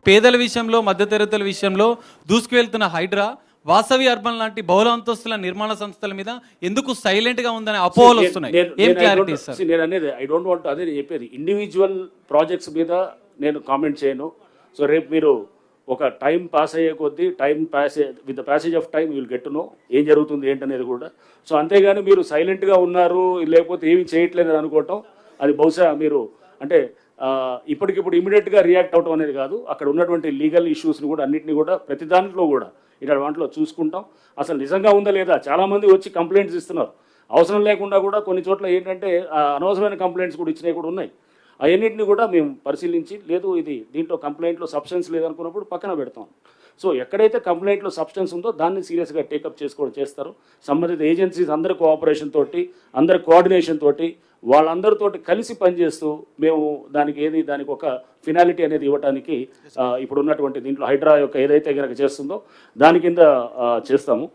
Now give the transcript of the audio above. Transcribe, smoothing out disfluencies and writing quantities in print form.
పేదల విషయంలో మధ్యతరగతుల విషయంలో దూసుకువెళ్తున్న హైడ్రా వాసవి అర్బన్ లాంటి బహుళ అంతస్తుల నిర్మాణ సంస్థల మీద ఎందుకు సైలెంట్ గా ఉందనే అపోహలు వస్తున్నాయి. ఏం క్లారిటీ సార్? నేను అనేది ఐ డోంట్ వాంట్, అదే నేను చెప్పేది, ఇండివిజువల్ ప్రాజెక్ట్స్ మీద నేను కామెంట్ చేయను. సో రేపు మీరు ఒక టైం పాస్ అయ్యే కొద్దీ with the passage of time will get to know ఏం జరుగుతుంది ఏంటనేది కూడా. సో అంతేగాని మీరు సైలెంట్గా ఉన్నారు లేకపోతే ఏమి చేయట్లేదు అని అనుకోవటం, అది బహుశా మీరు అంటే ఇప్పటికిప్పుడు ఇమీడియట్గా రియాక్ట్ అవడం అనేది కాదు. అక్కడ ఉన్నటువంటి లీగల్ ఇష్యూస్ని కూడా అన్నింటినీ కూడా ప్రతి దాంట్లో కూడా ఇలాంటి వాటిలో చూసుకుంటాం. అసలు నిజంగా ఉందా లేదా, చాలామంది వచ్చి కంప్లైంట్స్ ఇస్తున్నారు అవసరం లేకుండా కూడా. కొన్ని చోట్ల ఏంటంటే అనవసరమైన కంప్లైంట్స్ కూడా ఇచ్చినవి కూడా ఉన్నాయి. అవన్నింటినీ కూడా మేము పరిశీలించి, లేదు ఇది దీంట్లో కంప్లైంట్లో సబ్స్టెన్స్ లేదనుకున్నప్పుడు పక్కన పెడతాం. సో ఎక్కడైతే కంప్లైంట్లో సబ్స్టెన్స్ ఉందో దాన్ని సీరియస్గా టేకప్ చేస్తారు. సంబంధిత ఏజెన్సీస్ అందరి కోఆపరేషన్ తోటి, అందరి కోఆర్డినేషన్ తోటి, వాళ్ళందరితోటి కలిసి పనిచేస్తూ మేము దానికి ఒక ఫినాలిటీ అనేది ఇవ్వడానికి ఇప్పుడు ఉన్నటువంటి దీంట్లో హైడ్రా యొక్క ఏదైతే కనుక చేస్తుందో దాని కింద చేస్తాము.